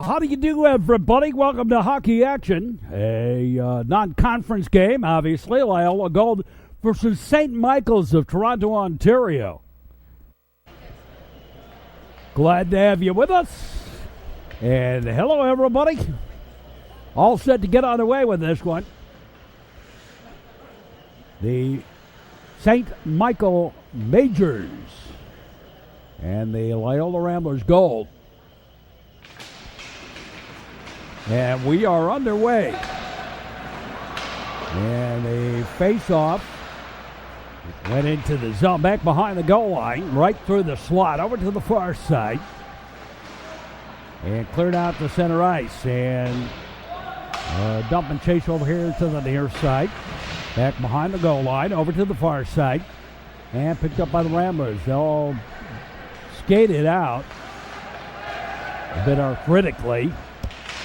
How do you do, everybody? Welcome to Hockey Action, a non-conference game, obviously. Loyola Gold versus St. Michael's of Toronto, Ontario. Glad to have you with us. And hello, everybody. All set to get on the way with this one. The St. Michael Majors and the Loyola Ramblers Gold. And we are underway. And the face-off went into the zone, back behind the goal line, right through the slot, over to the far side. And cleared out to center ice. And dump and chase over here to the near side. Back behind the goal line, over to the far side. And picked up by the Ramblers. They'll skate it out a bit arthritically.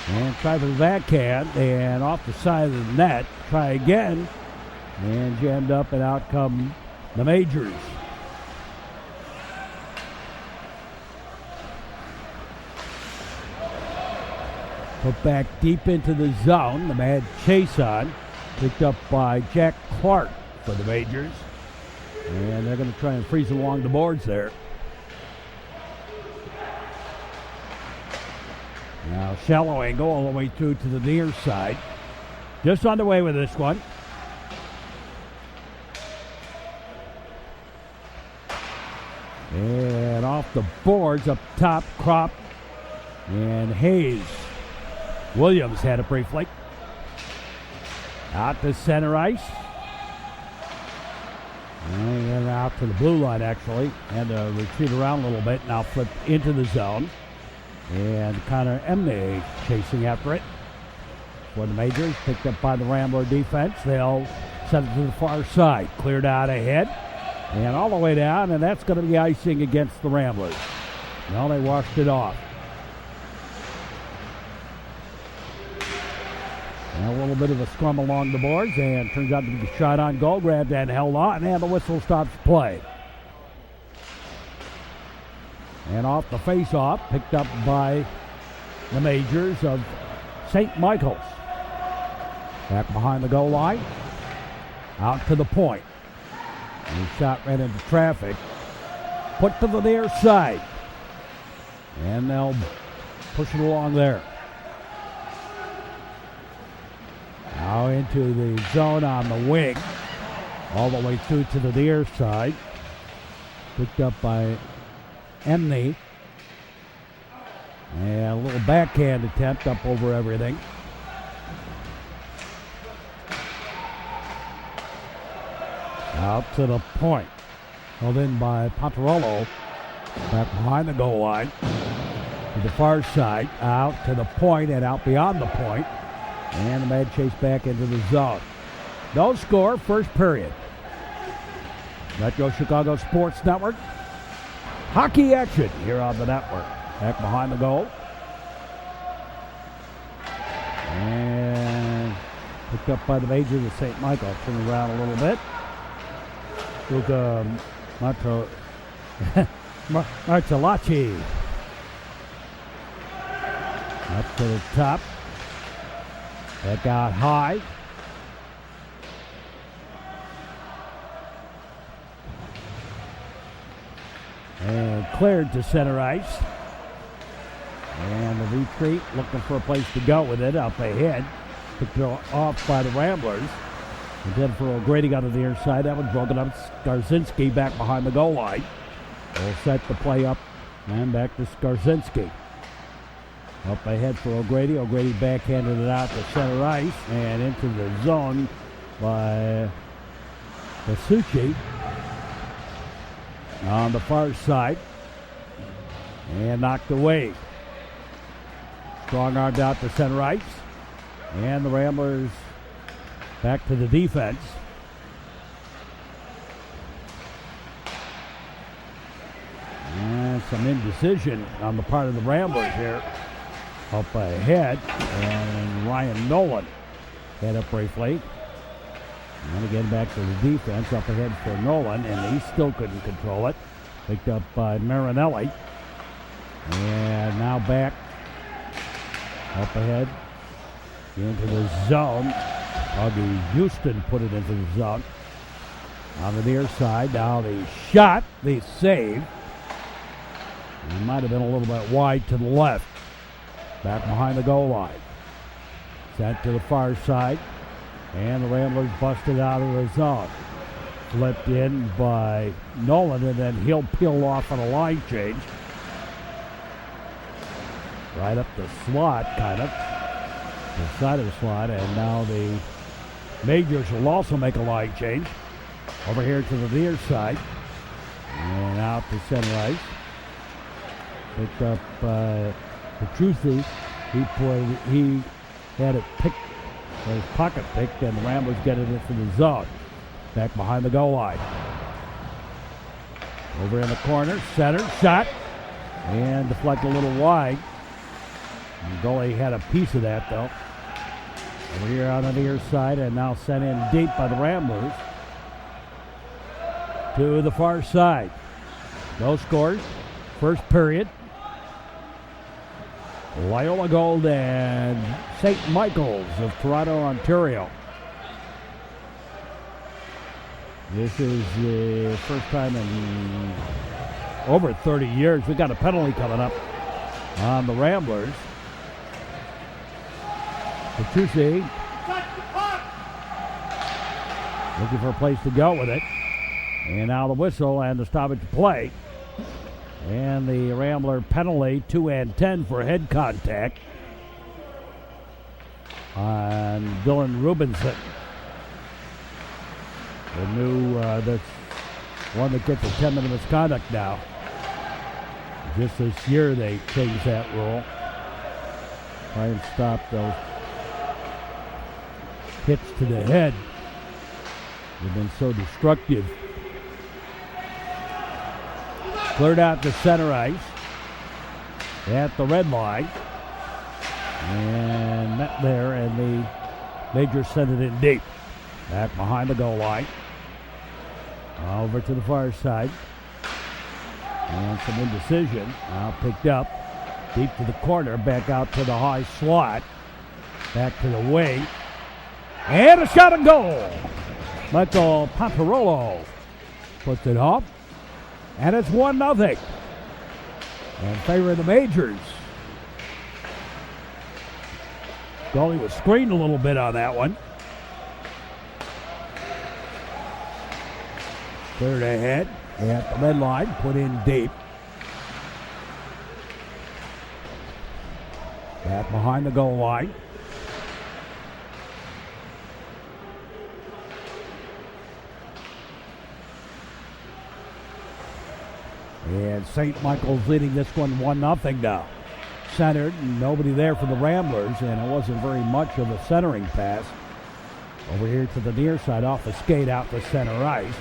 And try for the backhand, and off the side of the net. Try again, and jammed up, and out come the Majors. Put back deep into the zone. The mad chase on. Picked up by Jack Clark for the Majors. And they're going to try and freeze along the boards there. Now shallow angle all the way through to the near side. Just underway with this one. And off the boards up top, Kropp and Hayes. Williams had it briefly. Out to center ice. And then out to the blue line, actually. Had to retreat around a little bit. Now flip into the zone. And Connor Emney chasing after it. For the Majors, picked up by the Rambler defense. They'll send it to the far side. Cleared out ahead. And all the way down, and that's going to be icing against the Ramblers. Well, they washed it off. And a little bit of a scrum along the boards, and turns out to be a shot on goal. Grabbed and held on, and the whistle stops play. And off the face-off, picked up by the Majors of St. Michael's. Back behind the goal line. Out to the point. And he shot right into traffic. Put to the near side. And they'll push it along there. Now into the zone on the wing. All the way through to the near side. Picked up by Emney. And a little backhand attempt up over everything. Out to the point. Held in by Pontarolo. Back behind the goal line. To the far side. Out to the point and out beyond the point. And the mad chase back into the zone. No score, first period. Metro Chicago Sports Network. Hockey Action here on the network. Back behind the goal. And picked up by the Majors of St. Michael. Turn around a little bit. Luca Martellacci. Up to the top. Back out high. And cleared to center ice. And the retreat, looking for a place to go with it up ahead. Picked off by the Ramblers. And then for O'Grady got to the near side. That was broken up. Skarzinski back behind the goal line. They'll set the play up. And back to Skarzinski. Up ahead for O'Grady. O'Grady backhanded it out to center ice. And into the zone by Basucci. On the far side. And knocked away. Strong armed out to center ice. And the Ramblers back to the defense. And some indecision on the part of the Ramblers here. Up ahead. And Ryan Nolan had it briefly. And again back to the defense. Up ahead for Nolan. And he still couldn't control it. Picked up by Marinelli. And now back Up ahead. Into the zone. Augie Houston put it into the zone. On the near side. Now the shot. The save. It might have been a little bit wide to the left. Back behind the goal line. Sent to the far side. And the Ramblers busted out of the zone. Flipped in by Nolan, and then he'll peel off on a line change. Right up the slot, kind of. The side of the slot, and now the Majors will also make a line change. Over here to the near side. And out to center ice. Picked up Petrucci. He had it picked, his pocket picked, and the Ramblers get it into the zone. Back behind the goal line. Over in the corner, center, shot, and deflect a little wide. The goalie had a piece of that, though. Over here on the near side, and now sent in deep by the Ramblers. To the far side. No scores. First period. Loyola Gold and St. Michael's of Toronto, Ontario. This is the first time in over 30 years. We got a penalty coming up on the Ramblers. Petrucci looking for a place to go with it. And now the whistle and the stoppage play. And the Rambler penalty, 2 and 10 for head contact on Dylan Rubinson. The new, that's one that gets a 10-minute misconduct now. Just this year they changed that rule. Try and stop those hits to the head. They've been so destructive. Cleared out to center ice at the red line. And met there, and the Majors sent it in deep. Back behind the goal line. Over to the far side. And some indecision. Now picked up. Deep to the corner. Back out to the high slot. Back to the wing. And a shot and goal. Michael Pontarolo puts it off. And it's 1-0 in favor of the Majors. Goalie was screened a little bit on that one. Cleared ahead at the red line, put in deep. Back behind the goal line. And St. Michael's leading this one 1-0 now. Centered, nobody there for the Ramblers, and it wasn't very much of a centering pass. Over here to the near side, off the skate out to center ice.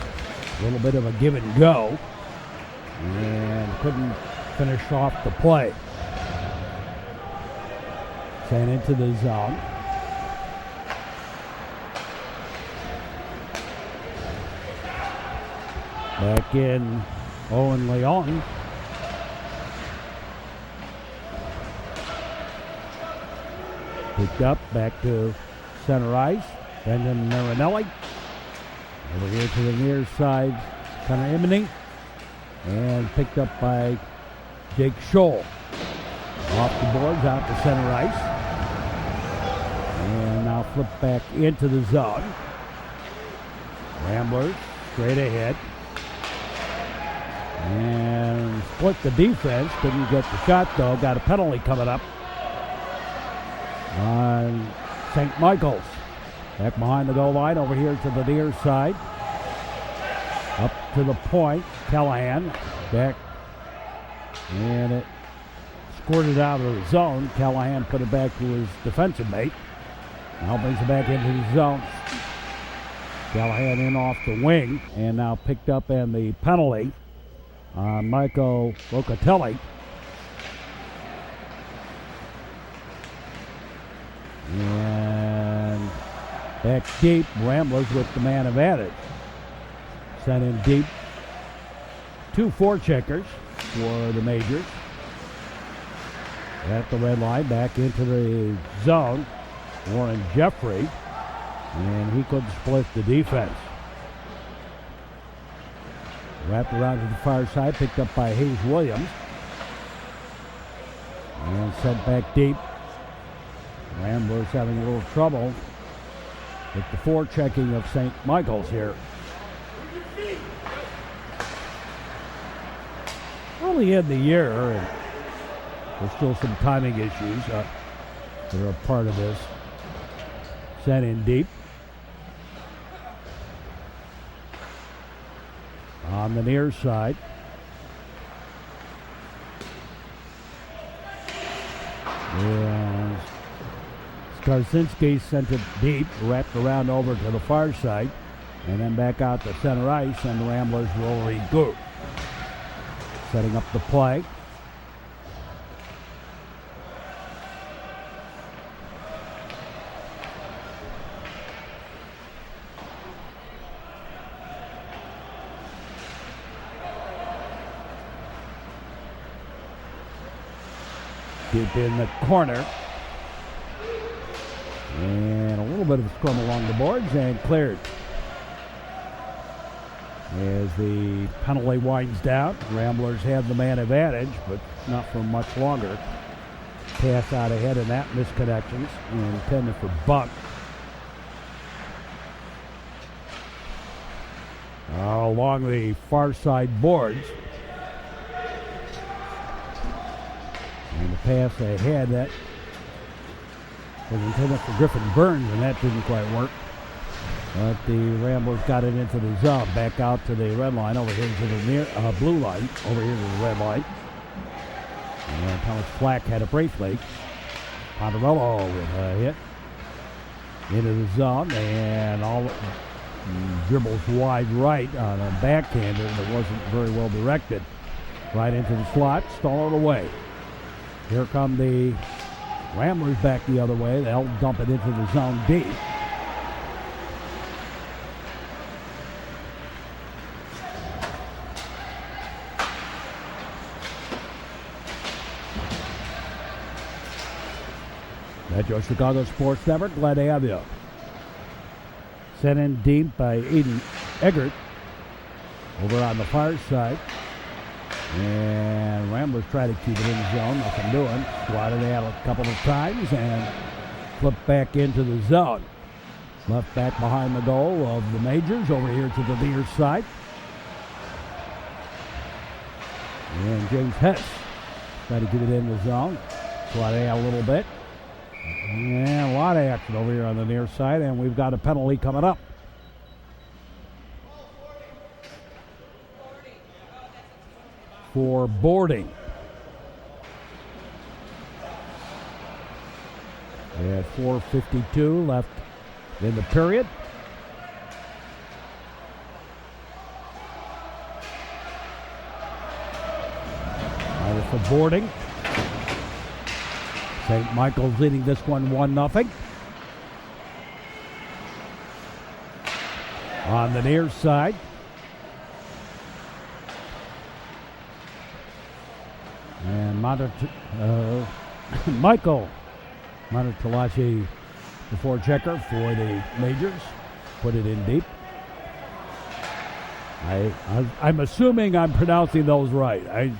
A little bit of a give and go. And couldn't finish off the play. Sent into the zone. Back in Owen Leon. Picked up, back to center ice. Brendan Marinelli. Over here to the near side, Connor Imony. And picked up by Jake Scholl. Off the boards, out to center ice. And now flip back into the zone. Ramblers straight ahead. And split the defense. Didn't get the shot, though. Got a penalty coming up on St. Michael's. Back behind the goal line, over here to the near side. Up to the point. Callahan back. And it squirted out of the zone. Callahan put it back to his defensive mate. Now brings it back into the zone. Callahan in off the wing. And now picked up in the penalty on Michael Locatelli. And back deep, Ramblers with the man advantage. Sent in deep. 2 forecheckers for the Majors. At the red line, back into the zone. Warren Jeffrey, and he couldn't split the defense. Wrapped around to the far side, picked up by Hayes Williams. And sent back deep. Ramblers having a little trouble with the forechecking of St. Michael's here. Early in the year, and there's still some timing issues that are a part of this. Sent in deep. On the near side. And Skarsinski sent it deep, wrapped around over to the far side, and then back out to center ice, and the Ramblers will regroup. Setting up the play. Deep in the corner. And a little bit of a scrum along the boards and cleared. As the penalty winds down, Ramblers have the man advantage, but not for much longer. Pass out ahead of that, misconnections, and intended for Buck. Along the far side boards. And the pass ahead, that was intended for Griffin Burns, and that didn't quite work. But the Ramblers got it into the zone, back out to the red line, over here to the near blue line, over here to the red line. And Thomas Flack had a brace leak. Ponderello with a hit into the zone, and all dribbles wide right on a backhander that wasn't very well directed. Right into the slot, stolen away. Here come the Ramblers back the other way. They'll dump it into the zone deep. Metro Chicago Sports Network, glad to have you. Sent in deep by Eden Eggert over on the far side. And Ramblers try to keep it in the zone, nothing doing. Swatted out a couple of times and flipped back into the zone. Left back behind the goal of the Majors over here to the near side. And James Hess try to get it in the zone. Swatted out a little bit. And a lot of action over here on the near side, and we've got a penalty coming up. For boarding. At 4:52 left in the period. For boarding. St. Michael's leading this one 1-0. On the near side. And Michael Monotolashi, the forechecker for the Majors, put it in deep. I'm assuming I'm pronouncing those right. I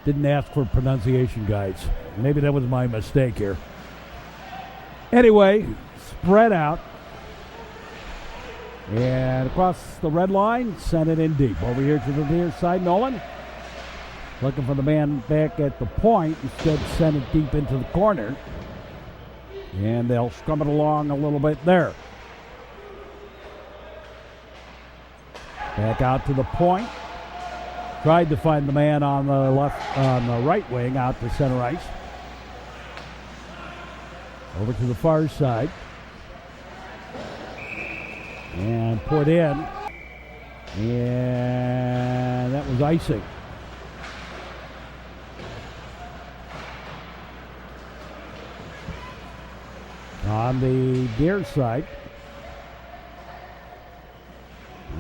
didn't ask for pronunciation guides. Maybe that was my mistake here. Anyway, spread out. And across the red line, sent it in deep. Over here to the near side, Nolan. Looking for the man back at the point. Instead, sent it deep into the corner. And they'll scrum it along a little bit there. Back out to the point. Tried to find the man on the right wing out to center ice. Over to the far side. And put in. And that was icing. On the near side.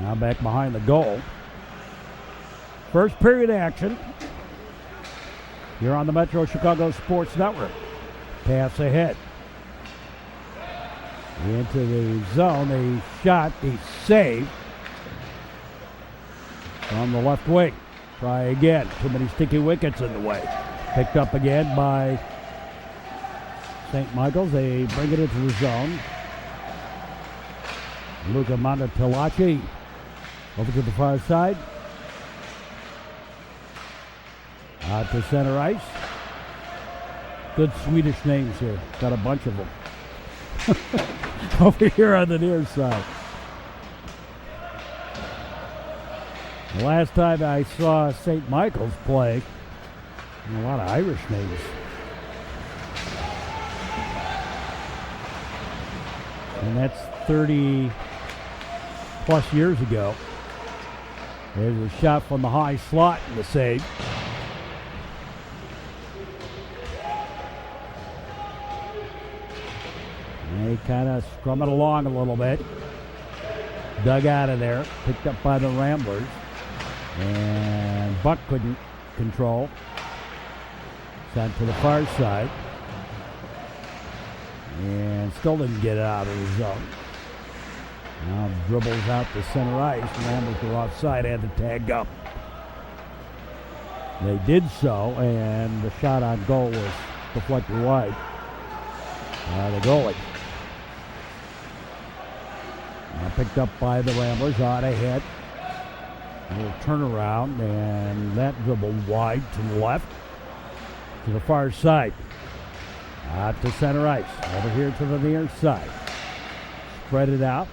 Now back behind the goal. First period action. You're on the Metro Chicago Sports Network. Pass ahead. Into the zone. A shot. He saved on the left wing. Try again. Too many sticky wickets in the way. Picked up again by St. Michael's. They bring it into the zone. Luca Montelaci over to the far side. Out to center ice. Good Swedish names here. Got a bunch of them. Over here on the near side. The last time I saw St. Michael's play, a lot of Irish names. And that's 30 plus years ago. There's a shot from the high slot in the save. They kind of scrum it along a little bit. Dug out of there. Picked up by the Ramblers. And Buck couldn't control. Sent to the far side. And still didn't get it out of the zone. Now dribbles out to center ice. Ramblers were offside, had to tag up. They did so, and the shot on goal was deflected wide. The goalie. Picked up by the Ramblers, on ahead. A little turnaround, and that dribbled wide to the left, to the far side. Out to center ice, over here to the near side. Spread it out.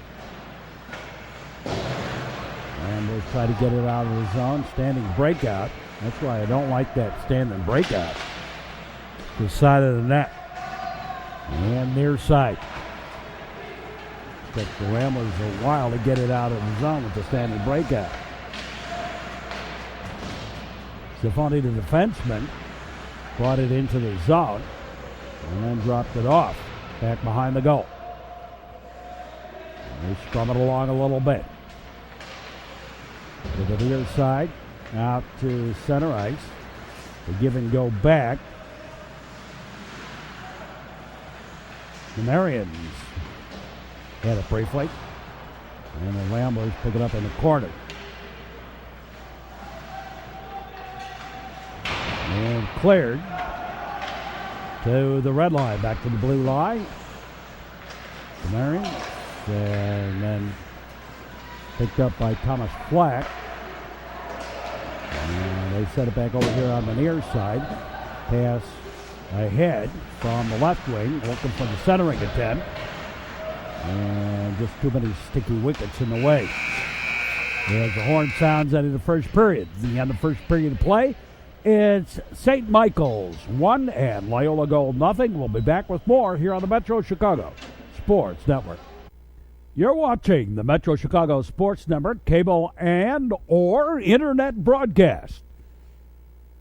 And we'll try to get it out of the zone. Standing breakout. That's why I don't like that standing breakout. To the side of the net. And near side. Took the Ramblers a while to get it out of the zone with the standing breakout. Stefani, the defenseman, brought it into the zone and then dropped it off back behind the goal. And they scrum it along a little bit. To the near side, out to center ice. The give and go back. The Marians had it briefly. And the Ramblers pick it up in the corner. And cleared to the red line, back to the blue line. The Marians. And then picked up by Thomas Flack. And they set it back over here on the near side. Pass ahead from the left wing, looking for the centering attempt. And just too many sticky wickets in the way. As the horn sounds out of the first period. The end of the first period of play. It's St. Michael's 1 and Loyola Gold nothing. We'll be back with more here on the Metro Chicago Sports Network. You're watching the Metro Chicago Sports Network, cable and or internet broadcast.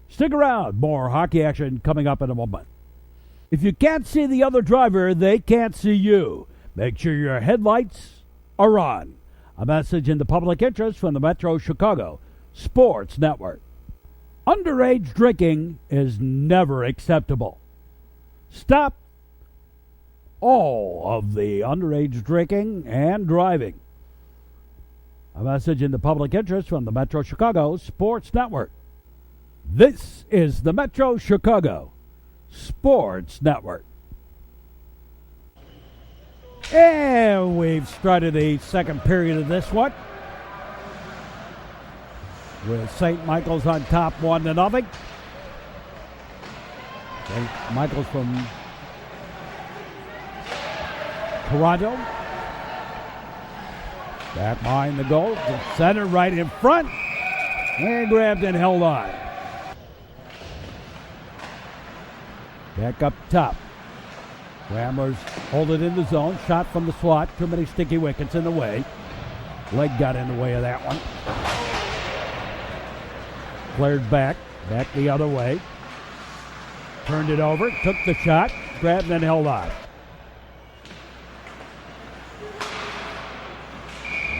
Stick around. More hockey action coming up in a moment. If you can't see the other driver, they can't see you. Make sure your headlights are on. A message in the public interest from the Metro Chicago Sports Network. Underage drinking is never acceptable. Stop all of the underage drinking and driving. A message in the public interest from the Metro Chicago Sports Network. This is the Metro Chicago Sports Network. And we've started the second period of this one, with St. Michael's on top 1-0. St. Michael's from Toronto. Back behind the goal. The center right in front. And grabbed and held on. Back up top. Ramblers hold it in the zone. Shot from the slot. Too many sticky wickets in the way. Leg got in the way of that one. Cleared back the other way. Turned it over, took the shot, grabbed and held on.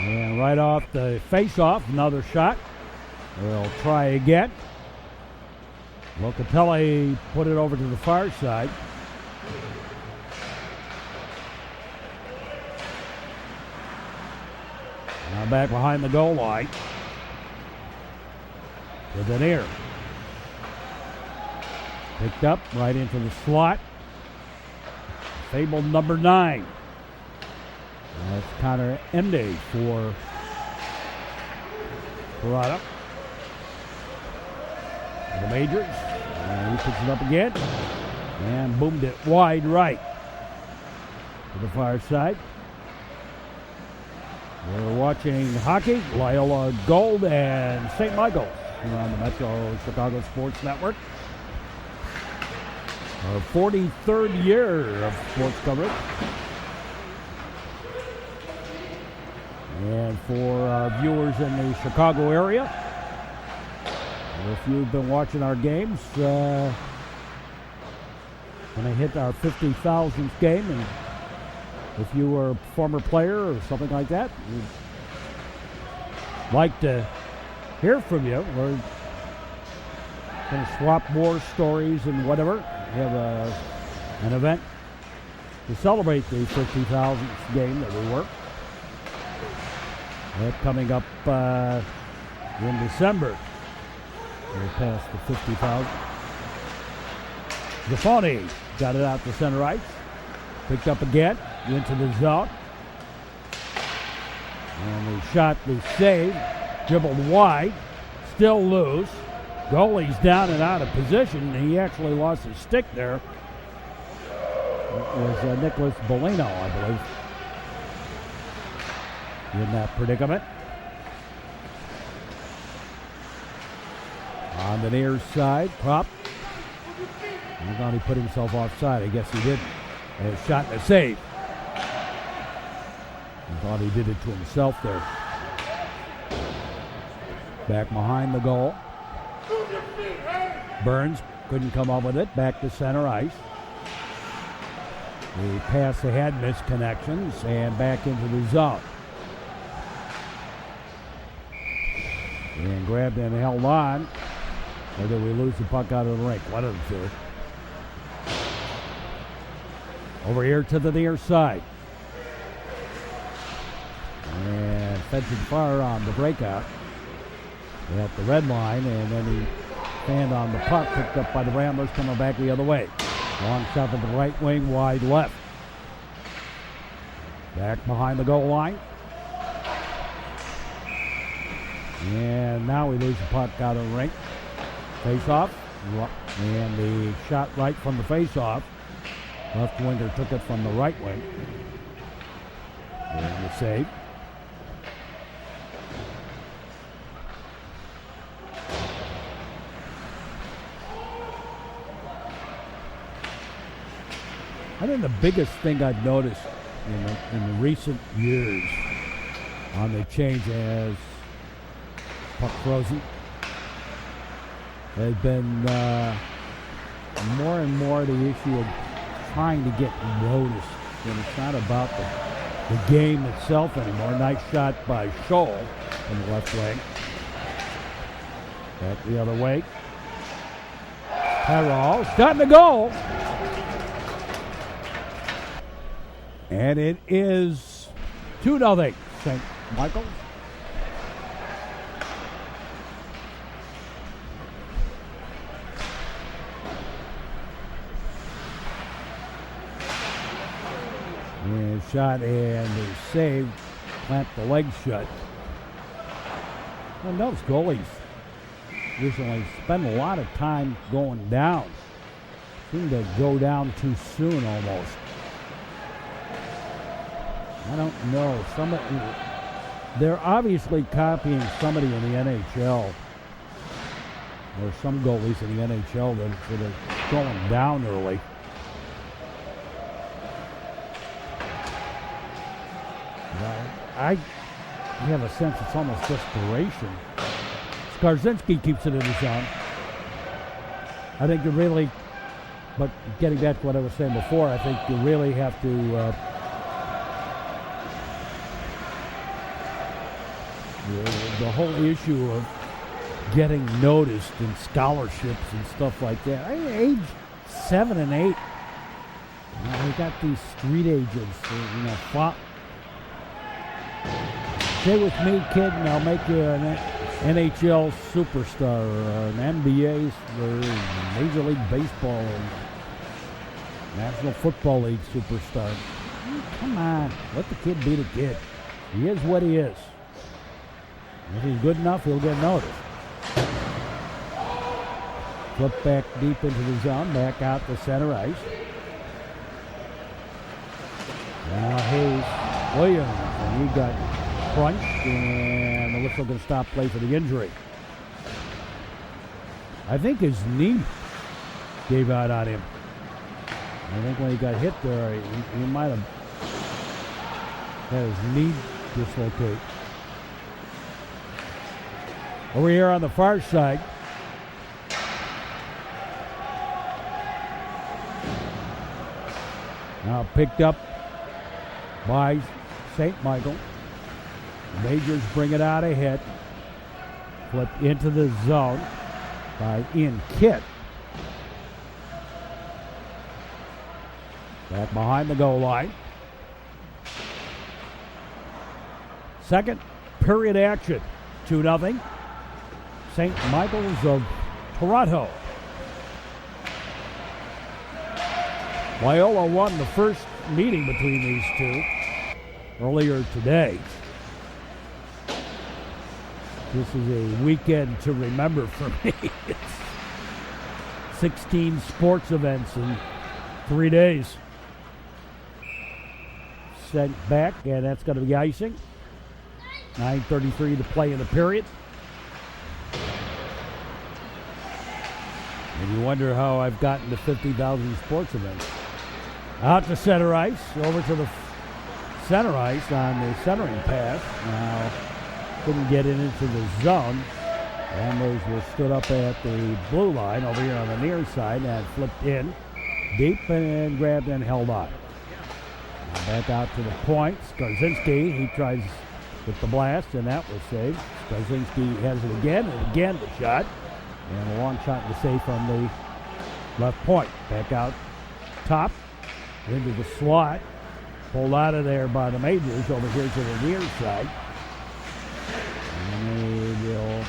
And right off the face-off, another shot. We'll try again. Locatelli put it over to the far side. Now back behind the goal line. To the near. Picked up right into the slot. Fabled number 9. That's Connor Ende for Corrado. The Majors. And he picks it up again. And boomed it wide right. To the far side. We're watching hockey, Loyola Gold and St. Michael's here on the Metro Chicago Sports Network. Our 43rd year of sports coverage. And for our viewers in the Chicago area, if you've been watching our games, when they hit our 50,000th game, and if you were a former player or something like that, we'd like to hear from you. We're going to swap more stories and whatever. We have an event to celebrate the 50,000th game that we work. That coming up in December. We're past the 50,000. Zafoni got it out to center ice. Picked up again into the zone. And the shot, the save, dribbled wide, still loose. Goalie's down and out of position. He actually lost his stick there. It was Nicholas Bolino, I believe, in that predicament. On the near side, Prop. I thought he put himself offside. I guess he didn't. And a shot and a save. I thought he did it to himself there. Back behind the goal. Burns couldn't come up with it. Back to center ice. The pass ahead, missed connections, and back into the zone. And grabbed and held on. Or did we lose the puck out of the rink? One of the two. Over here to the near side. And fencing far on the breakout. At the red line, and then he fanned on the puck, picked up by the Ramblers, coming back the other way. Long shot at the right wing, wide left. Back behind the goal line. And now we lose the puck out of the rink. Face-off, and the shot right from the face-off. Left winger took it from the right wing. And the save. I think the biggest thing I've noticed in the recent years on the change as puck frozen has been more and more the issue of trying to get noticed. And it's not about the game itself anymore. Nice shot by Scholl from the left wing. Back the other way. Perrault, shot in the goal. And it is 2-0 St. Michael's. And shot and the save, clamped the legs shut. Well, those goalies recently spend a lot of time going down. Seem to go down too soon almost. I don't know. They're obviously copying somebody in the NHL, or some goalies in the NHL that are going down early. I have a sense it's almost desperation. Skarzinski keeps it in the zone. I think you really, but getting back to what I was saying before, I think you really have to the whole issue of getting noticed in scholarships and stuff like that. Age 7 and 8. We got these street agents, stay with me, kid, and I'll make you an NHL superstar, or an NBA, or Major League Baseball, or National Football League superstar. Come on, let the kid be the kid. He is what he is. If he's good enough, he'll get noticed. Flip back deep into the zone, back out to center ice. Now Hayes Williams, and he got crunched, and the whistle going to stop play for the injury. I think his knee gave out on him. I think when he got hit there, he might have had his knee dislocate. Over here on the far side, now picked up by St. Michael. Majors bring it out ahead. Flip into the zone by Ian Kitt. Back behind the goal line. Second period action. 2-0. St. Michael's of Toronto. Loyola won the first meeting between these two earlier today. This is a weekend to remember for me. It's 16 sports events in 3 days. Sent back, and that's going to be icing. 9:33 to play in the period. And you wonder how I've gotten to 50,000 sports events. Out to center ice, over to the center ice on the centering pass. Now, couldn't get it into the zone. Ramblers were stood up at the blue line over here on the near side and flipped in deep and grabbed and held on. Now back out to the point. Skarzinski, he tries with the blast, and that was saved. Skarzinski has it again, and again the shot. And a long shot to save from the left point. Back out top into the slot. Pulled out of there by the Majors over here to the near side. And they'll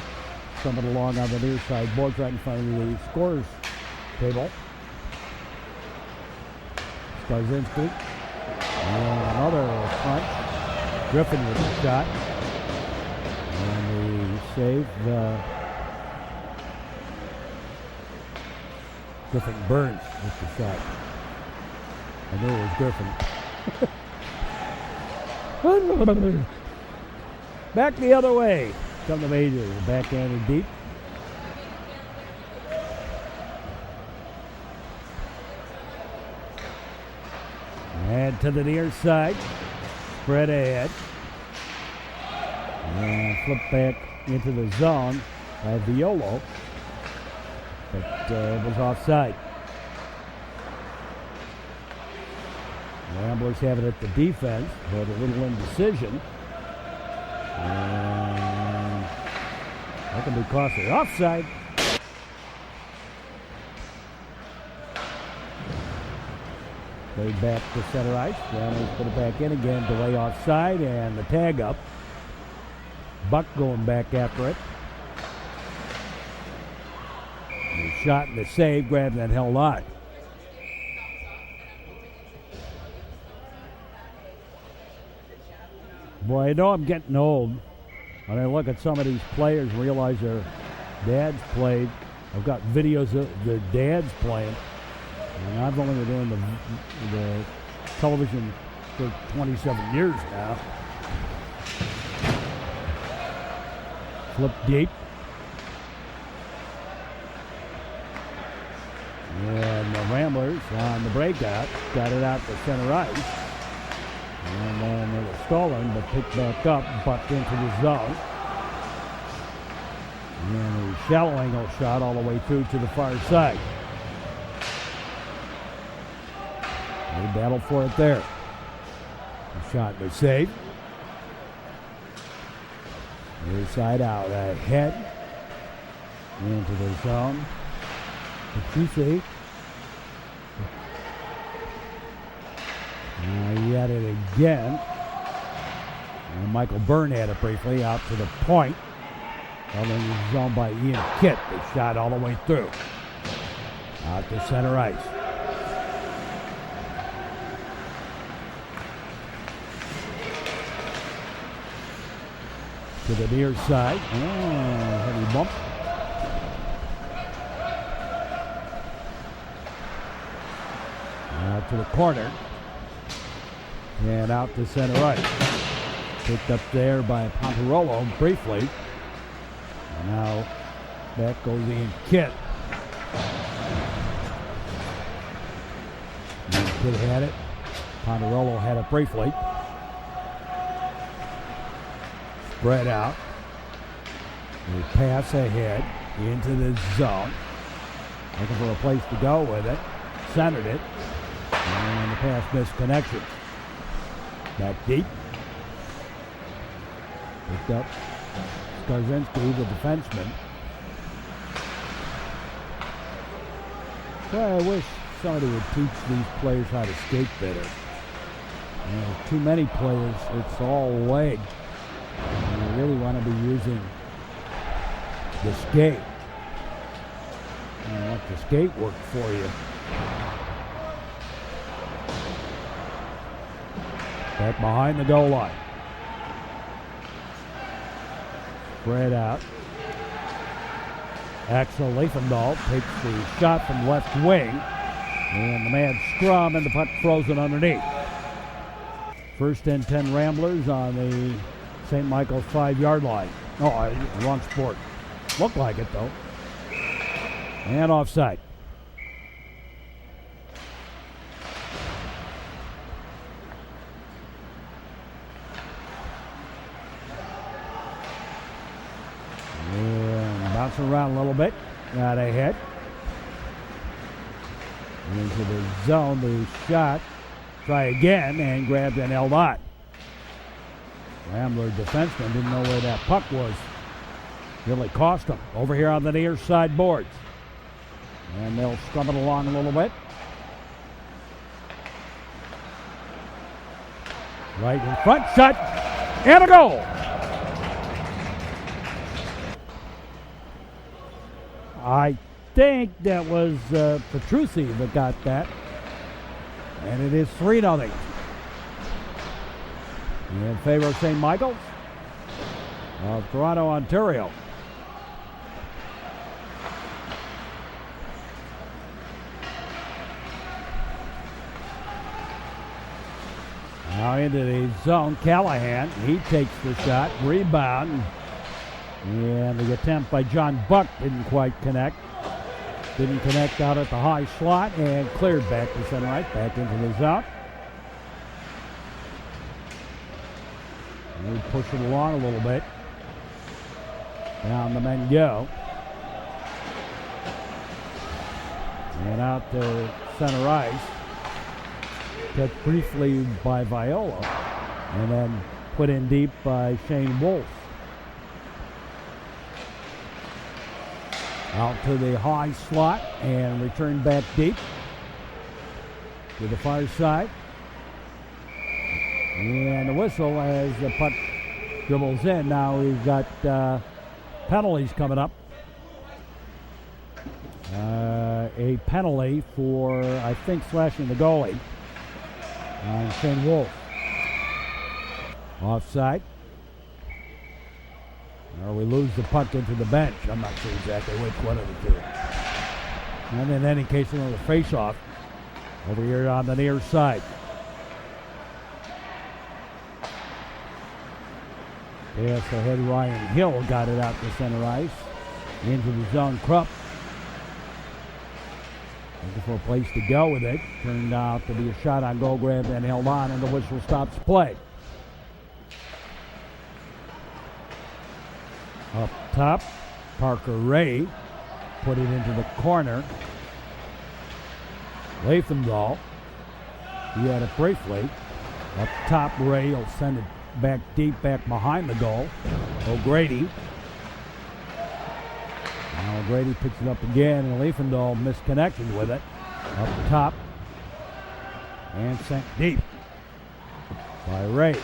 sum it along on the near side. Boards right in front of the scorers table. Skarzinski. And another punch. Griffin with the shot. And the save. Griffin Burns with the shot. I knew it was Griffin. Back the other way. Come the Majors. Backhanded deep. And to the near side. Spread ahead. And flip back into the zone by Violo. But it was offside. The Ramblers have it at the defense. Had a little indecision. And that can be costly. Offside. Played back to center ice. Ramblers put it back in again. Delay offside and the tag up. Buck going back after it. The shot and the save, grabbed and held on. Boy, I know I'm getting old. When I look at some of these players and realize their dads played. I've got videos of their dads playing. And I've only been doing the television for 27 years now. Flip deep. And the Ramblers on the breakout got it out to center ice. And then they were stolen, but picked back up, bucked into the zone. And a shallow angle shot all the way through to the far side. They battled for it there. The shot was saved. Near side out ahead. Into the zone. Petrucci. He had it again. And Michael Byrne had it briefly out to the point. Held in the zone by Ian Kitt. The shot all the way through. Out to center ice. To the near side. Heavy bump. Out to the corner. And out to center ice. Picked up there by Pontarolo briefly. And now back goes Ian Kitt. Ian Kitt had it. Pontarolo had it briefly. Spread out. They pass ahead into the zone. Looking for a place to go with it. Centered it. And the pass missed connection. Back deep. Picked up Skarzinski, the defenseman. Well, I wish somebody would teach these players how to skate better. Too many players, it's all leg. And you really want to be using the skate. And let the skate work for you. Back behind the goal line. Spread out. Axel Leifendahl takes the shot from left wing. And the man scrum and the puck frozen underneath. First and 10 Ramblers on the St. Michael's 5-yard line. Oh, wrong sport. Looked like it though. And offside. Bounce around a little bit. Got ahead. Into the zone. The shot. Try again and grabbed and held on. Rambler defenseman didn't know where that puck was. Really cost him. Over here on the near side boards. And they'll scrub it along a little bit. Right in front. Shot. And a goal. I think that was Petrucci that got that. And it is 3-0. In favor of St. Michael's of Toronto, Ontario. Now into the zone, Callahan. He takes the shot, rebound. And the attempt by John Buck didn't quite connect. Didn't connect out at the high slot and cleared back to center right, back into the zone. We push it along a little bit. Down the men go. And out to center ice. Touched briefly by Viola. And then put in deep by Shane Wolf. Out to the high slot and returned back deep to the far side. And the whistle as the puck dribbles in. Now we've got penalties coming up. A penalty for, I think, slashing the goalie on Shane Wolf. Offside. Or we lose the puck into the bench. I'm not sure exactly which one of the two. And in any case, another face-off over here on the near side. Pass ahead, Ryan Hill got it out to center ice. Into the zone, Krupp. Looking for a place to go with it. Turned out to be a shot on goal, grabbed and held on, and the whistle stops play. Up top, Parker Ray put it into the corner. Leifendahl, he had it briefly. Up top, Ray will send it back deep, back behind the goal. O'Grady. Now Grady picks it up again, and Leifendahl misconnected with it. Up top. And sent deep by Ray.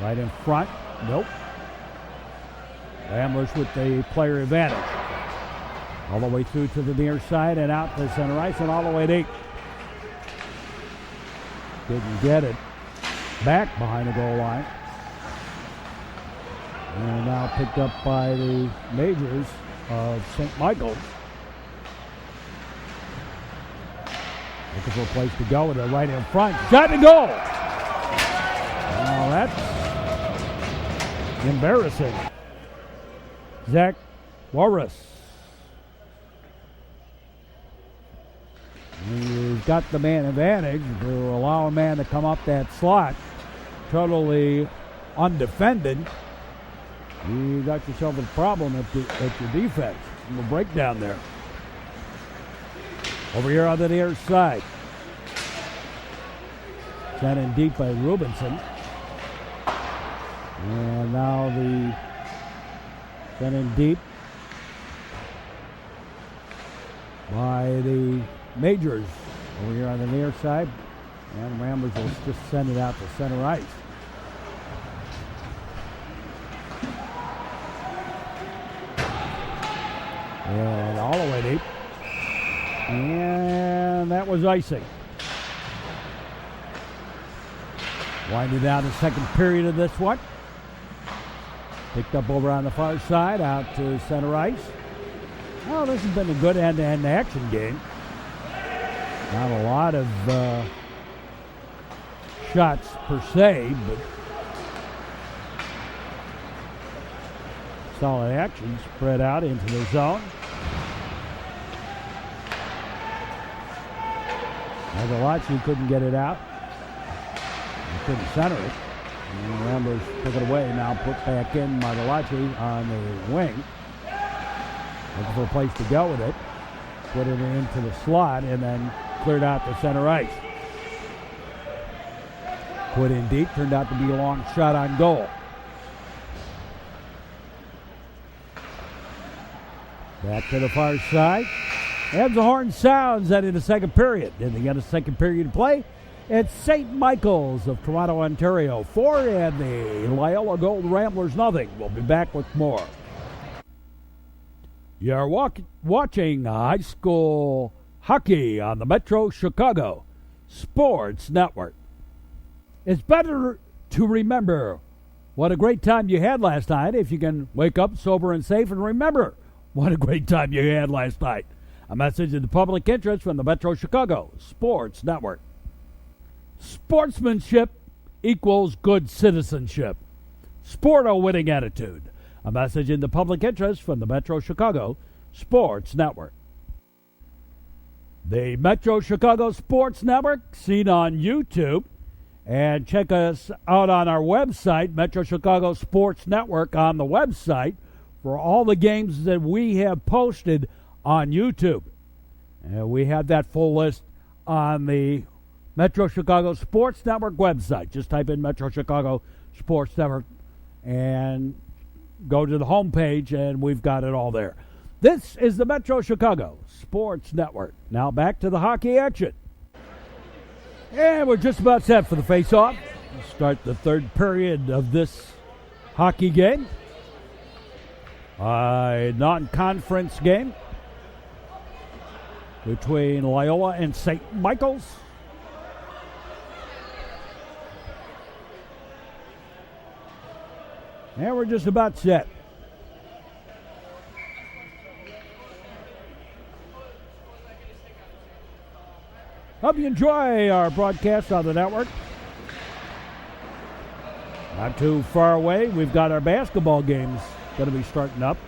Right in front. Nope. Ramblers with the player advantage. All the way through to the near side and out to center ice and all the way deep. Didn't get it. Back behind the goal line. And now picked up by the Majors of St. Michael's. Looking for a place to go with it right in front. Shot and goal! Now that's embarrassing. Zach Walrus. He's got the man advantage to allow a man to come up that slot totally undefended. You got yourself a problem at your defense. A breakdown there. Over here on the near side. Sent in deep by Rubinson. And now the sent in deep by the Majors over here on the near side. And Ramblers will just send it out to center ice. And all the way deep. And that was icing. Winding down the second period of this one. Picked up over on the far side, out to center ice. Well, this has been a good end-to-end action game. Not a lot of shots per se, but solid action spread out into the zone. Margolacci couldn't get it out. He couldn't center it. And the Ramblers took it away. Now put back in Margolacci on the wing. Looking for a place to go with it. Put it into the slot and then cleared out to center ice. Put in deep. Turned out to be a long shot on goal. Back to the far side. As the horn sounds that in the second period. Then they got a second period to play. It's St. Michael's of Toronto, Ontario 4 and the Loyola Gold Ramblers nothing. We'll be back with more. You're watching high school hockey on the Metro Chicago Sports Network. It's better to remember what a great time you had last night if you can wake up sober and safe and remember what a great time you had last night. A message in the public interest from the Metro Chicago Sports Network. Sportsmanship equals good citizenship. Sport a winning attitude. A message in the public interest from the Metro Chicago Sports Network. The Metro Chicago Sports Network, seen on YouTube. And check us out on our website, Metro Chicago Sports Network, on the website for all the games that we have posted on YouTube. And we have that full list on the Metro Chicago Sports Network website. Just type in Metro Chicago Sports Network and go to the homepage, and we've got it all there. This is the Metro Chicago Sports Network. Now back to the hockey action. And we're just about set for the face-off. We'll start the third period of this hockey game. A non-conference game between Loyola and St. Michael's. And we're just about set. Hope you enjoy our broadcast on the network. Not too far away, we've got our basketball games going to be starting up.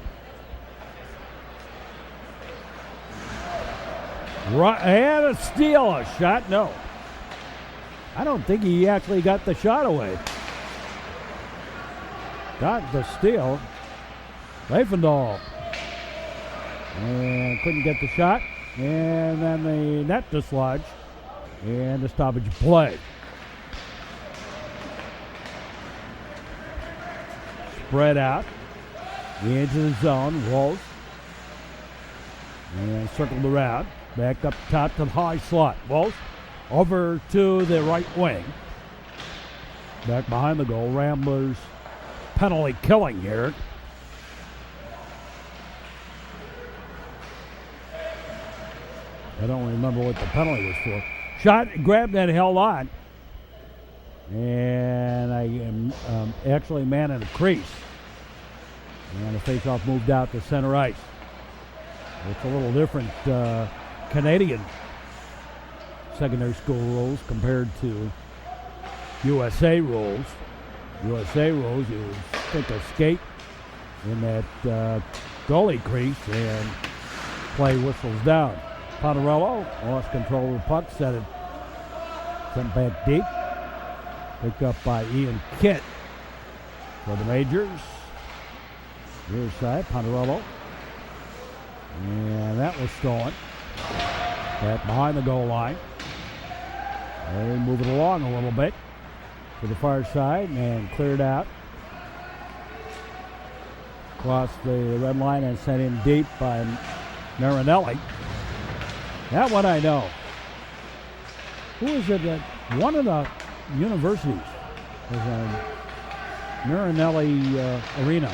Right, and a steal, a shot, no. I don't think he actually got the shot away. Got the steal. Leifendahl. And couldn't get the shot. And then the net dislodged. And the stoppage play. Spread out. Into the zone. Rolls. And circled around. Back up top to the high slot. Walsh over to the right wing. Back behind the goal. Ramblers penalty killing here. I don't remember what the penalty was for. Shot, grabbed and held on. And I am actually man in the crease. And the faceoff moved out to center ice. It's a little different Canadian secondary school rules compared to USA rules. USA rules, you stick a skate in that goalie crease and play whistles down. Pontarello lost control of the puck, sent back deep. Picked up by Ian Kitt for the Majors. Near side, Pontarello. And that was stolen. Back behind the goal line. They move it along a little bit to the far side and cleared out. Crossed the red line and sent in deep by Marinelli. That one I know. Who is it at one of the universities? Was a Marinelli Arena.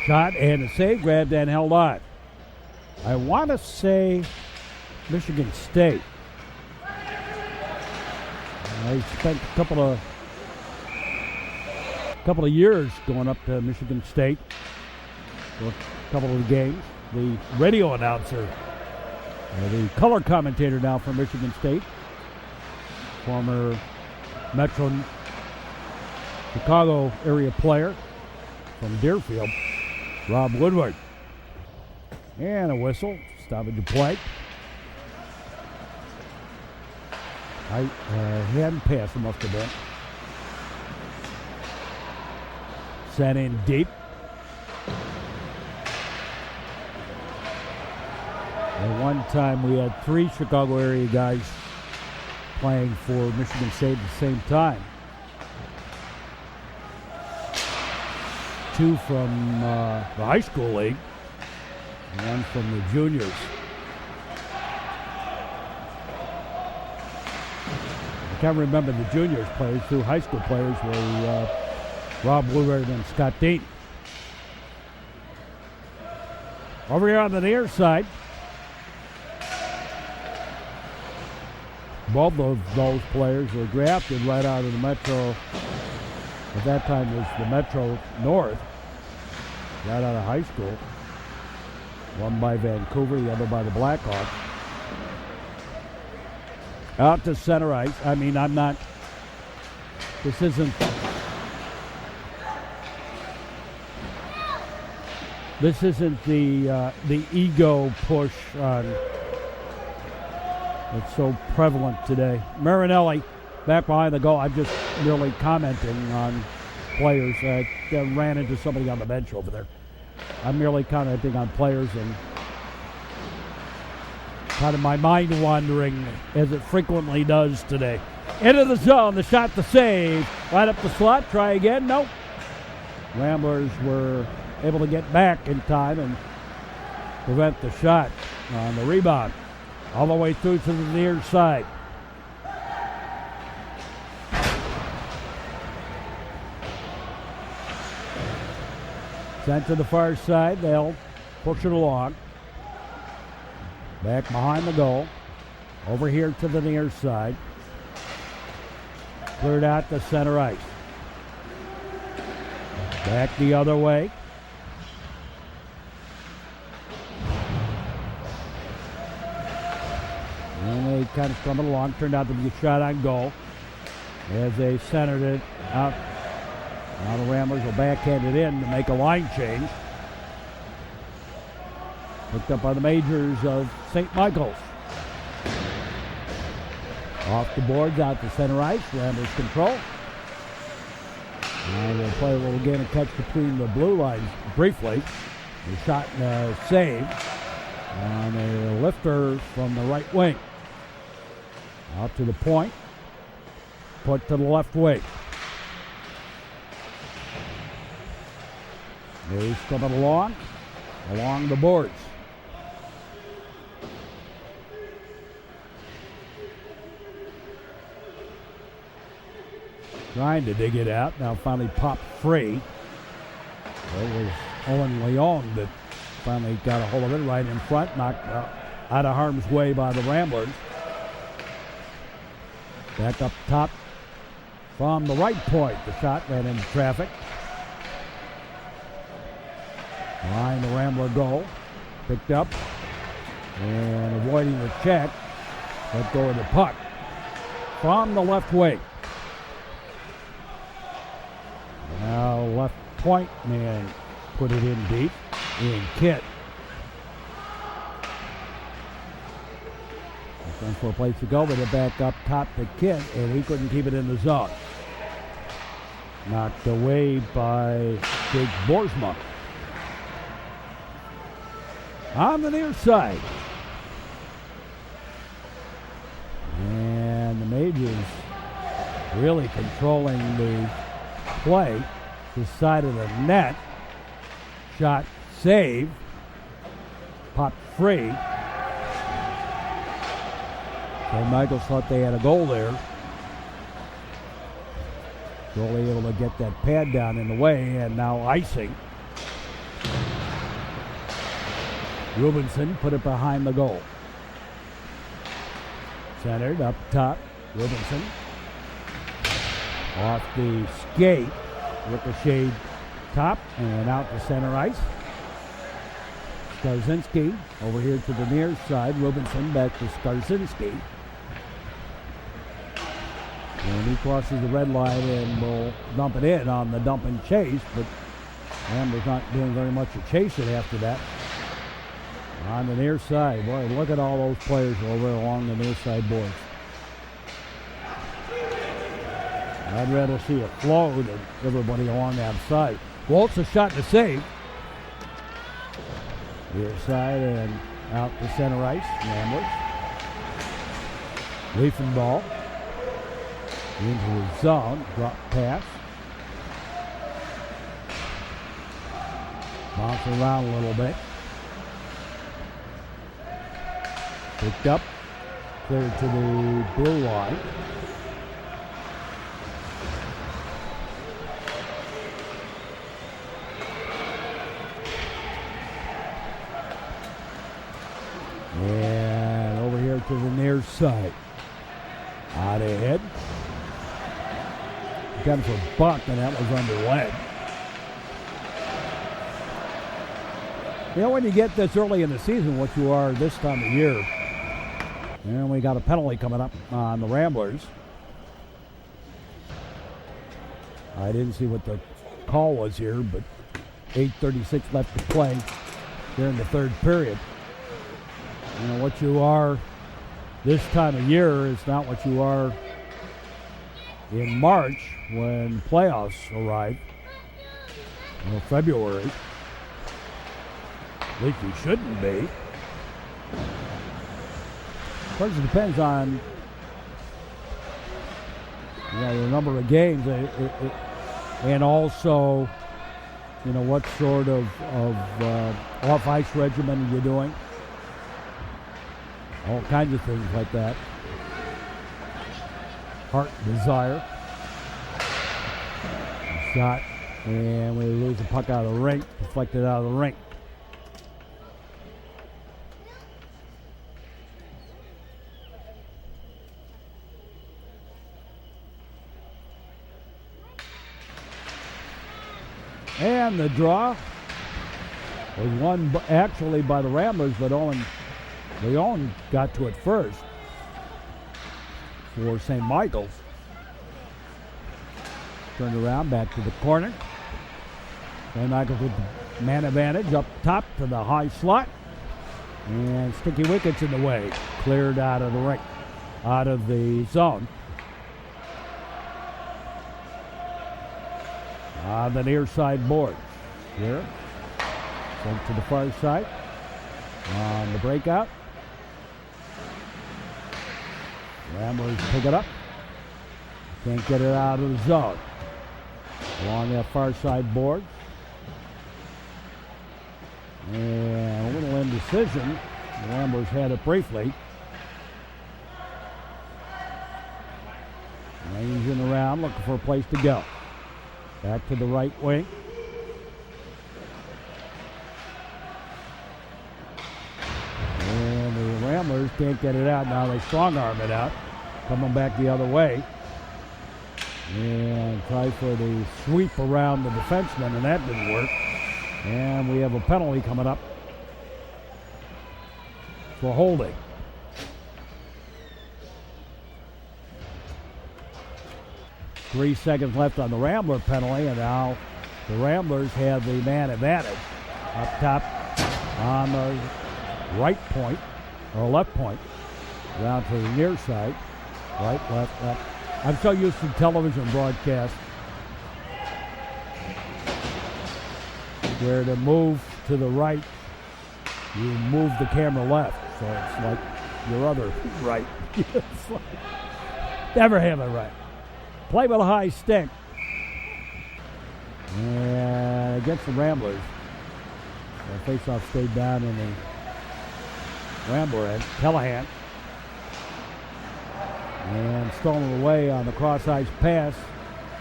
Shot and a save, grabbed and held on. I want to say Michigan State. I spent a couple of years going up to Michigan State for a couple of games. The radio announcer, the color commentator now for Michigan State, former Metro Chicago area player from Deerfield, Rob Woodward. And a whistle, stoppage of play. He hadn't passed, it must have been. Sent in deep. At one time we had 3 Chicago area guys playing for Michigan State at the same time. 2 from the high school league, and 1 from the juniors. I can't remember the juniors players. 2 high school players were Rob Woodward and Scott Dean. Over here on the near side, both of those players were drafted right out of the Metro. At that time was the Metro North, right out of high school. One by Vancouver, the other by the Blackhawks. Out to center ice. I mean, this isn't the ego push that's so prevalent today. Marinelli back behind the goal. I'm just merely commenting on players. I ran into somebody on the bench over there. I'm merely commenting on players and kind of my mind wandering as it frequently does today. Into the zone, the shot, the save. Right up the slot, try again, nope. Ramblers were able to get back in time and prevent the shot on the rebound. All the way through to the near side. Sent to the far side, they'll push it along. Back behind the goal. Over here to the near side. Cleared out to center ice. Back the other way. And they kind of stumbled along. Turned out to be a shot on goal as they centered it out. Now the Ramblers will backhand it in to make a line change. Picked up by the Majors of St. Michael's. Off the boards, out to center ice. Ramblers control. And we'll play a little game of catch between the blue lines briefly. A shot and a save on a lifter from the right wing. Out to the point. Put to the left wing. He's coming along the boards. Trying to dig it out. Now finally popped free. It was Owen Leon that finally got a hold of it right in front, knocked out of harm's way by the Ramblers. Back up top from the right point. The shot ran into traffic. Behind the Rambler goal. Picked up and avoiding the check. Let go of the puck from the left wing. Now left point man put it in deep. In Kit. Looking for a place to go, but it back up top to Kit, and he couldn't keep it in the zone. Knocked away by Jake Boersma. On the near side. And the Majors really controlling the play. The side of the net. Shot save. Popped free. So Michaels thought they had a goal there. Goalie able to get that pad down in the way, and now icing. Rubinson put it behind the goal. Centered up top. Rubinson. Off the skate. Ricocheted top and out to center ice. Skarzinski over here to the near side. Rubinson back to Skarzinski. And he crosses the red line and will dump it in on the dump and chase, but Amber's not doing very much of chasing after that. On the near side, boy, look at all those players over along the near side boards. I'd rather see a flow than everybody along that side. Waltz a shot to save. Near side and out to center ice. Ramblers. Leafing ball. Into the zone. Drop pass. Bounce around a little bit. Picked up. Cleared to the blue line. And over here to the near side. Out ahead. Comes for Buck, and that was under lead. You know, when you get this early in the season, what you are this time of year, and we got a penalty coming up on the Ramblers. I didn't see what the call was here, but 8:36 left to play here in the third period. You know, what you are this time of year is not what you are in March when playoffs arrive. Well, February. At least you shouldn't be. Of course, it depends on the number of games and also what sort of off-ice regimen you're doing. All kinds of things like that. Heart, desire. Shot, and we lose the puck out of the rink, deflected out of the rink. And the draw was won actually by the Ramblers, but Leon got to it first for St. Michael's. Turned around, back to the corner. St. Michael's with the man advantage up top to the high slot. And sticky wickets in the way. Cleared out of the rink, out of the zone. On the near side board. Here. Sent to the far side. On the breakout. Ramblers pick it up. Can't get it out of the zone. Along that far side board. And a little indecision. The Ramblers had it briefly. Ranging around, looking for a place to go. Back to the right wing. And the Ramblers can't get it out. Now they strong arm it out. Coming back the other way. And try for the sweep around the defenseman, and that didn't work. And we have a penalty coming up for holding. Three seconds left on the Rambler penalty, and now the Ramblers have the man advantage. Up top on the right point, or left point, down to the near side. Right, left, left. I'm so used to television broadcast where to move to the right, you move the camera left. So it's like your other right. It's like, never have it right. Play with a high stick. And against the Ramblers. The faceoff stayed down in the Rambler end. Callahan. And stolen away on the cross-ice pass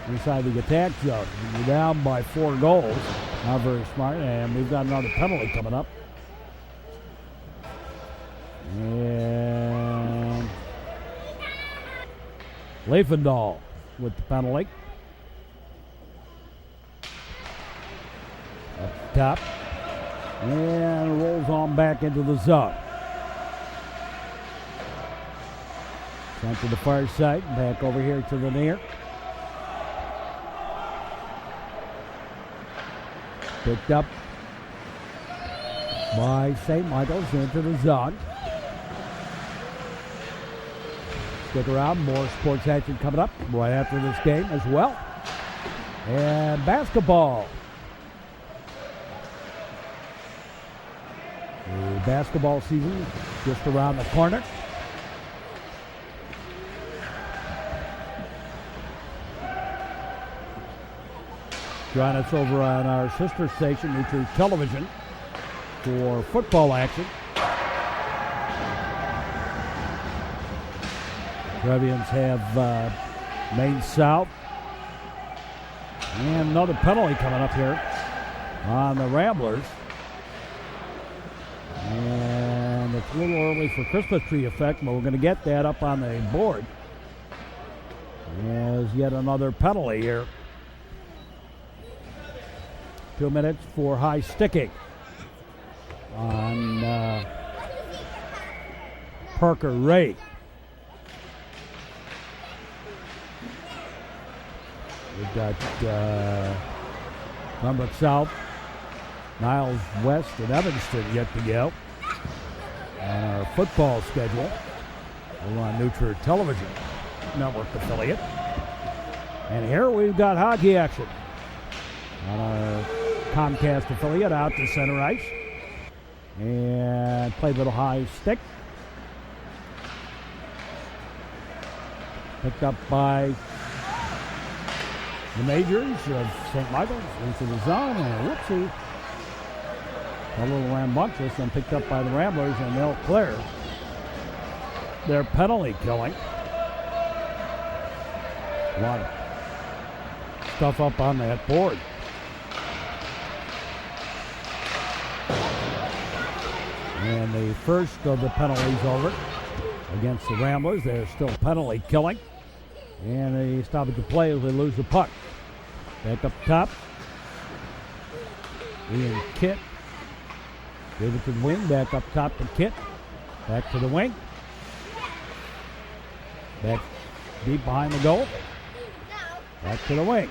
inside the attack zone. We're down by 4 goals. Not very smart. And we've got another penalty coming up. And Leifendahl with the penalty. Up top. And rolls on back into the zone. Sent to the far side. Back over here to the near. Picked up by St. Michael's into the zone. Stick around, more sports action coming up right after this game as well. And basketball. The basketball season just around the corner. Join us over on our sister station, New Truth Television, for football action. Trevians have Maine South. And another penalty coming up here on the Ramblers. And it's a little early for Christmas tree effect, but we're going to get that up on the board. As yet another penalty here. 2 minutes for high sticking on Parker Ray. We've got Pembroke South, Niles West, and Evanston yet to go on our football schedule. We're on New Truth Television Network affiliate. And here we've got hockey action on our Comcast affiliate out to center ice. And played with a high stick. Picked up by the Majors of St. Michael's into the zone, and whoopsie. A little rambunctious, and picked up by the Ramblers, and they'll clear their penalty killing. A lot of stuff up on that board. And the first of the penalties over against the Ramblers. They're still penalty killing. And they stop at the play as they lose the puck. Back up top. Ian Kitt. Gave it to the wing. Back up top to Kitt. Back to the wing. Back deep behind the goal. Back to the wing.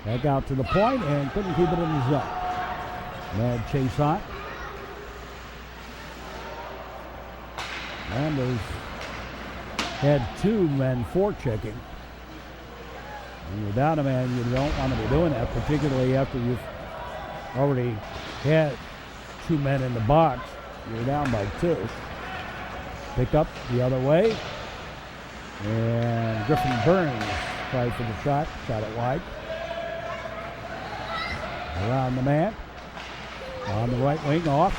Back out to the point and couldn't keep it in the zone. Mad chase on. Ramblers had 2 men forechecking. When you're down a man, you don't want to be doing that, particularly after you've already had 2 men in the box. You're down by 2. Pick up the other way. And Griffin Burns tried for the shot it wide. Around the man. On the right wing, off.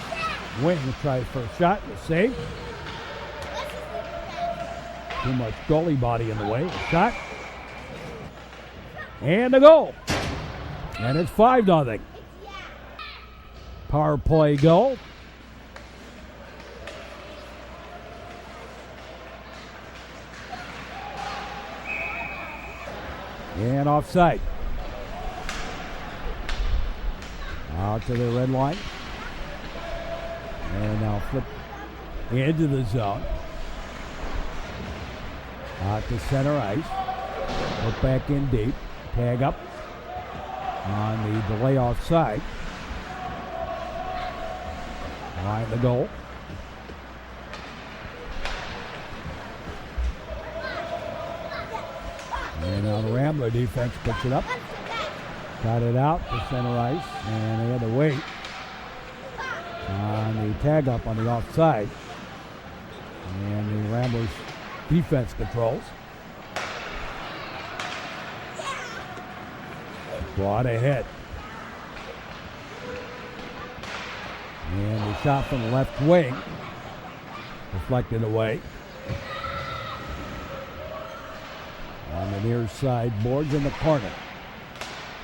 Wing tries for a shot and a save. Too much goalie body in the way. A shot. And a goal. And it's 5-0. Power play goal. And offside. Out to the red line. And now flip into the zone. Out to center ice. Look back in deep. Tag up on the delay offside. Behind the goal. And now the Rambler defense picks it up. Got it out to center ice. And they had to wait on the tag up on the offside. And the Ramblers defense controls. Brought ahead. And the shot from the left wing. Deflected away. On the near side boards in the corner.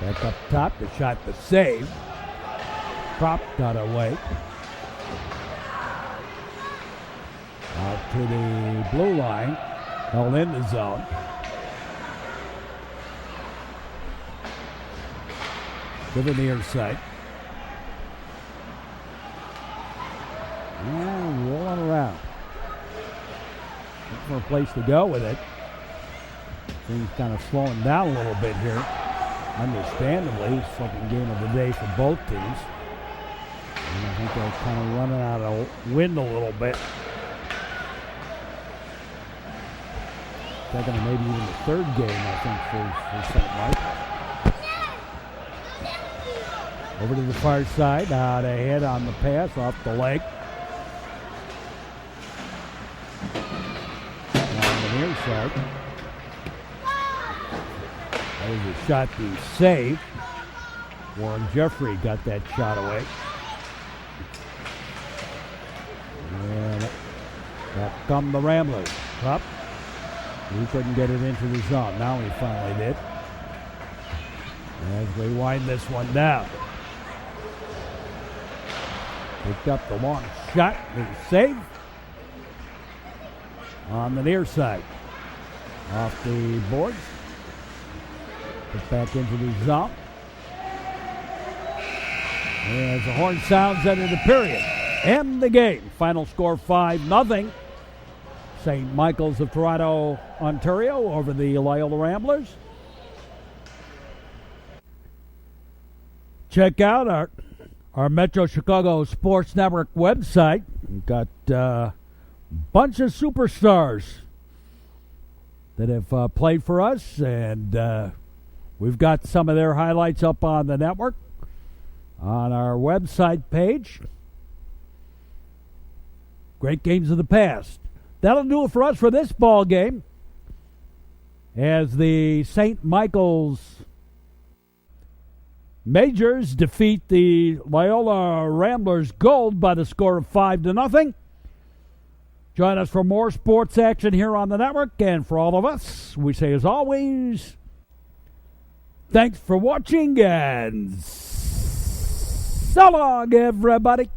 Back up top, the shot, the save. Prop got away. Out to the blue line. Held in the zone. To the near side. And rolling around. Looking for a place to go with it. Things kind of slowing down a little bit here. Understandably, second game of the day for both teams. And I think they're kind of running out of wind a little bit. Second and maybe even the third game, I think, for St. Mike. Over to the far side, out ahead on the pass, off the leg. On the near side. There's a shot to save. Warren Jeffrey got that shot away. And up come the Ramblers. Up. He couldn't get it into the zone. Now he finally did. As we wind this one down. Picked up the long shot. The save. On the near side. Off the boards. Put back into the zone. As the horn sounds, ended the period. End the game. Final score 5-0. St. Michael's of Toronto, Ontario over the Loyola Ramblers. Check out our Metro Chicago Sports Network website. We've got a bunch of superstars that have played for us, and we've got some of their highlights up on the network on our website page. Great games of the past. That'll do it for us for this ball game as the St. Michael's Majors defeat the Loyola Ramblers Gold by the score of 5-0. Join us for more sports action here on the network, and for all of us, we say as always, thanks for watching, and so long, everybody.